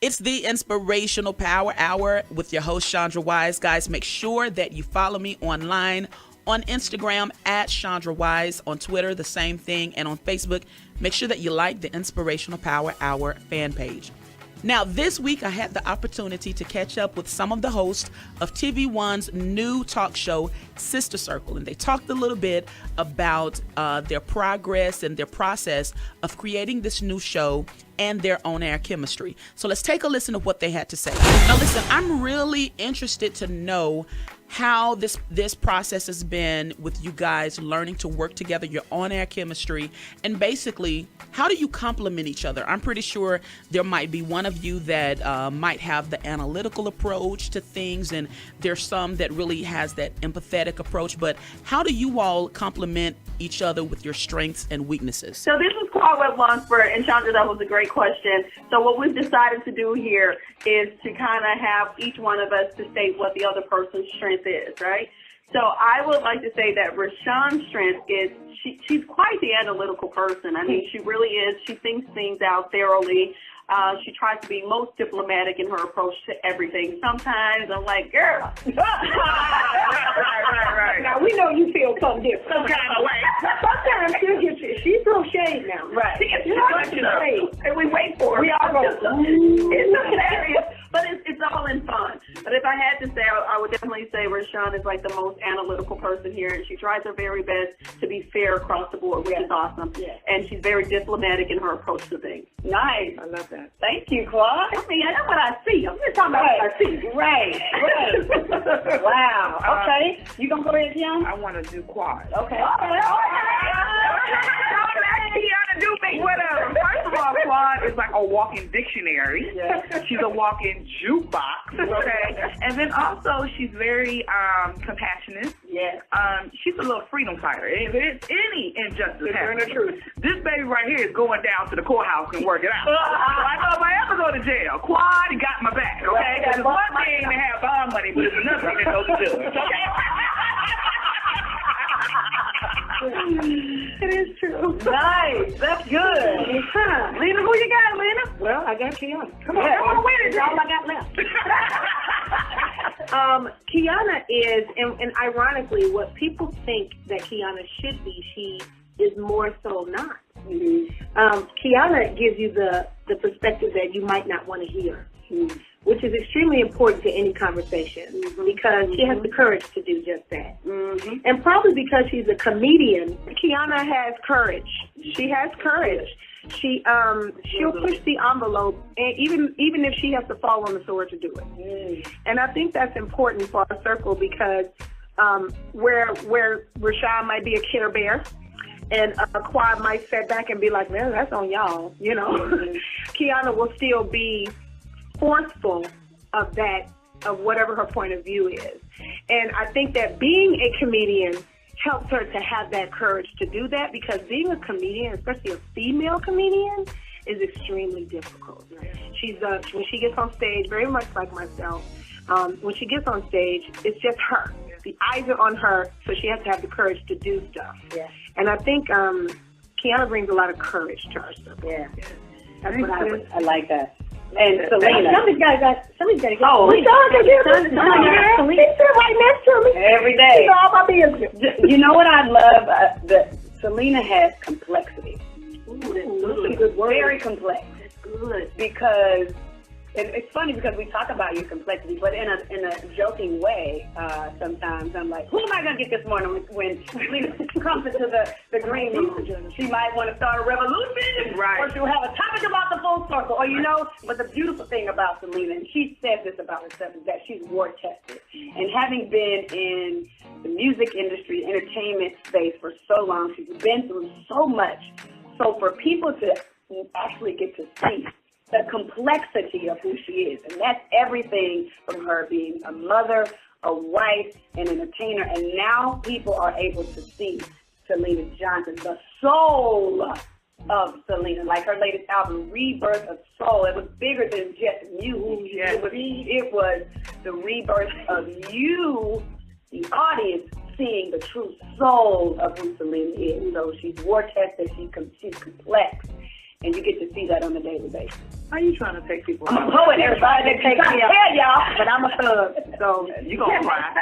It's the Inspirational Power Hour with your host, Chandra Wise. Guys, make sure that you follow me online on Instagram at Chandra Wise, on Twitter, the same thing, and on Facebook. Make sure that you like the Inspirational Power Hour fan page. Now, this week, I had the opportunity to catch up with some of the hosts of TV1's new talk show, Sister Circle, and they talked a little bit about their progress and their process of creating this new show and their on-air chemistry. So let's take a listen to what they had to say. Now, listen, I'm really interested to know how this process has been with you guys learning to work together, your on-air chemistry, and basically, how do you complement each other? I'm pretty sure there might be one of you that might have the analytical approach to things, and there's some that really has that empathetic approach, but how do you all complement each other with your strengths and weaknesses? So this is called Webb-Lunceford, and Chandra, that was a great question. So what we've decided to do here is to kind of have each one of us to state what the other person's strength is, right? So I would like to say that Rashawn's strength is she's quite the analytical person. I mean, she really is. She thinks things out thoroughly. She tries to be most diplomatic in her approach to everything. Sometimes I'm like, girl. Right. Now, we know you feel something different. Some kind of way. Sometimes she throws shade now. Right. She throws shade. And we wait for her. We all go, it's hilarious, but it's all in fun. But if I had to say, I would definitely say Rashawn is like the most analytical person here, and she tries her very best to be fair across the board, which is awesome. Yeah. And she's very diplomatic in her approach to things. Nice. I love that. Thank you, Claude. I mean, that's what I see. I'm just talking about what I see. Right. Wow. Okay. You gonna go ahead, Kiana? I want to do quad. Okay. First of all, Quad is like a walking dictionary. Yeah. She's a walking jukebox. Okay. And then also she's very compassionate. Yeah. She's a little freedom fighter. If there's any injustice happening, the truth. this baby right here is going down to the courthouse and work it out. So I know if I ever go to jail, Quad got my back. Okay. Because it's one thing to have bond money, but it's another thing to go to jail. Okay. It is true. Nice. That's good. Lena, who you got, Lena? Well, I got Kiana. Come on with it. That's all I got left. Kiana is, and ironically, what people think that Kiana should be, she is more so not. Mm-hmm. Kiana gives you the perspective that you might not want to hear. Mm-hmm. Which is extremely important to any conversation, because she has the courage to do just that. Mm-hmm. And probably because she's a comedian, Kiana has courage. She has courage. She'll push the envelope, and even if she has to fall on the sword to do it. Mm. And I think that's important for our circle, because where Rashawn might be a kidder bear, and a Quad might sit back and be like, man, that's on y'all, you know. Mm-hmm. Kiana will still be forceful of whatever her point of view is. And I think that being a comedian helps her to have that courage to do that, because being a comedian, especially a female comedian, is extremely difficult. She's when she gets on stage, very much like myself, when she gets on stage, it's just her. The eyes are on her, so she has to have the courage to do stuff. Yeah. And I think Kiana brings a lot of courage to her stuff. Yeah. That's what I like that. And Selena. Somebody's got to go. Oh, we saw her. He sit right next to me every day. She's all my business. You know what I love? That Selena has complexity. Ooh, that's a good word. Very complex. That's good. Because it's funny, because we talk about your complexity, but in a joking way. Sometimes I'm like, who am I gonna get this morning when Selena comes into the green room? She might want to start a revolution, right? Or she'll have a topic about the full circle, or But the beautiful thing about Selena, and she says this about herself, is that she's war tested. And having been in the music industry, entertainment space for so long, she's been through so much. So for people to actually get to see the complexity of who she is, and that's everything from her being a mother, a wife, an entertainer, and now people are able to see Selena Johnson, the soul of Selena, like her latest album, Rebirth of Soul. It was bigger than just music. Yes. It was the rebirth of you, the audience, seeing the true soul of who Selena is. So she's war tested, she's complex. and you get to see that on a daily basis. How you trying to take people? I'm a poet, everybody that takes me up. Yeah, y'all, but I'm a thug, so You gonna cry.